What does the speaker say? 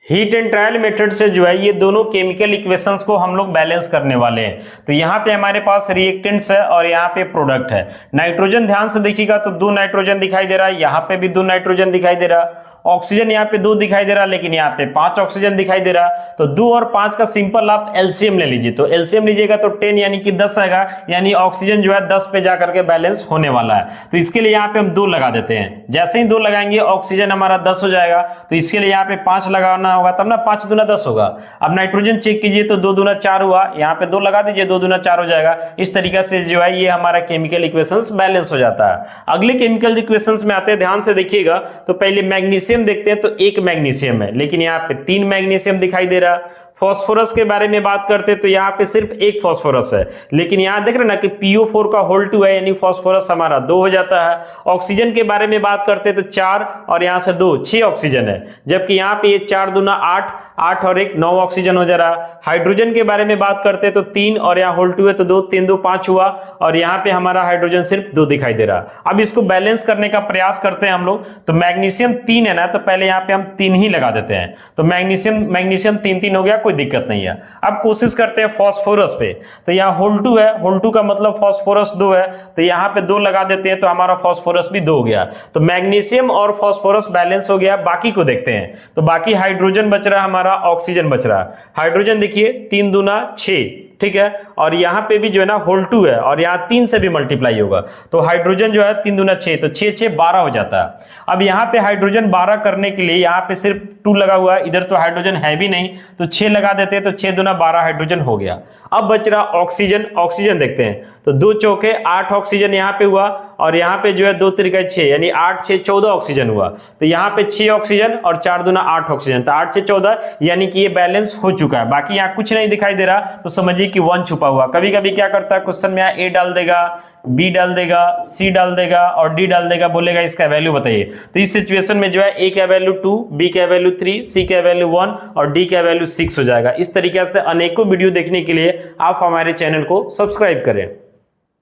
Heat and trial method से जो है ये दोनों केमिकल इक्वेशंस को हम लोग बैलेंस करने वाले हैं। तो यहाँ पे हमारे पास रिएक्टेंट्स है और यहाँ पे प्रोडक्ट है। नाइट्रोजन ध्यान से देखिएगा तो 2 नाइट्रोजन दिखाई दे रहा है, यहाँ पे भी 2 नाइट्रोजन दिखाई दे रहा, ऑक्सीजन यहाँ पे 2 दिखाई दे रहा, लेकिन यहाँ पे 5 ऑक्सीजन दिखाई दे रहा। तो 2 और 5 का सिंपल आप एलसीएम ले लीजिए। तो एलसीएम लीजिएगा तो 10 यानी कि 10 आएगा, यानी ऑक्सीजन जो है 10 पे जाकर के बैलेंस होने वाला है। तो इसके लिए यहाँ पे हम 2 लगा देते हैं। जैसे ही 2 लगाएंगे ऑक्सीजन हमारा 10 हो जाएगा। तो इसके लिए यहाँ पे 5 लगाना होगा, तब ना 5 दूना 10 होगा। अब नाइट्रोजन चेक कीजिए तो 2 दूना 4 हुआ, यहाँ पे 2 लगा दीजिए, 2 दूना 4 हो जाएगा। इस तरीके से जो है ये हमारा केमिकल इक्वेशंस बैलेंस हो जाता है। अगले केमिकल इक्वेशंस में आते हैं, ध्यान से देखिएगा। तो पहले मैग्नीशियम देखते हैं। तो 1 मैग्नीशियम है, लेकिन यहाँ पे 3 मैग्नीशियम दिखाई दे रहा। फास्फोरस के बारे में बात करते हैं तो यहाँ पे सिर्फ 1 फास्फोरस है, लेकिन यहाँ देख रहे ना कि PO4 का होल 2 है, यानी फास्फोरस हमारा 2 हो जाता है। ऑक्सीजन के बारे में बात करते हैं तो 4 और यहाँ से 2 6 ऑक्सीजन है, जबकि यहाँ पे ये 4 दूना 8 8 और 1 9 ऑक्सीजन हो जा रहा। हाइड्रोजन के बारे में बात करते हैं तो 3 और यहाँ होल 2 है तो 2 3 2 5 हुआ, और यहाँ पे हमारा हाइड्रोजन सिर्फ 2 दिखाई दे रहा। अब इसको बैलेंस करने का प्रयास करते हैं हम लोग। तो मैग्नीशियम 3 है ना, तो पहले यहाँ पे हम 3 ही लगा देते हैं। तो मैग्नीशियम 3 3 हो गया, कोई दिक्कत नहीं है। अब कोशिश करते हैं फास्फोरस पे। तो यहाँ होल 2 है, होल 2 का मतलब फास्फोरस 2 है, तो यहाँ पे 2 लगा देते हैं तो हमारा फास्फोरस भी 2 हो गया। तो मैग्नीशियम और फास्फोरस बैलेंस हो गया। बाकी को देखते हैं। तो बाकी हाइड्रोजन बच रहा, हमारा ऑक्सीजन बच रहा। हाइड्रोजन देखिए 3 दूना 6, ठीक है, और यहाँ पे भी जो है ना होल 2 है, और यहाँ 3 से भी मल्टीप्लाई होगा। तो हाइड्रोजन जो है 3 दूना 6, तो 6 6 12 हो जाता है। अब यहाँ पे हाइड्रोजन 12 करने के लिए यहाँ पे सिर्फ 2 लगा हुआ है, इधर तो हाइड्रोजन है भी नहीं, तो 6 लगा देते हैं तो 6 दूना 12 हाइड्रोजन हो गया। अब बच रहा ऑक्सीजन। ऑक्सीजन देखते हैं तो 2 चौके 8 ऑक्सीजन यहाँ पे हुआ, और यहाँ पे जो है 2 त्रिका 6, यानी 8 6 14 ऑक्सीजन हुआ। तो यहाँ पे 6 ऑक्सीजन और 4 दूना 8 ऑक्सीजन, तो 8 6 14, यानी कि ये बैलेंस हो चुका है। बाकी यहाँ कुछ नहीं दिखाई दे रहा, तो समझिए कि 1 छुपा हुआ। कभी कभी क्या करता है क्वेश्चन में, A डाल देगा, B डाल देगा, C डाल देगा और D डाल देगा, बोलेगा इसका वैल्यू बताइए। तो इस सिचुएशन में जो है A का वैल्यू 2, B का वैल्यू 3, C का वैल्यू 1 और D का वैल्यू 6 हो जाएगा। इस तरीके से अनेकों वीडियो देखने के लिए आप हमारे चैनल को सब्सक्राइब करें।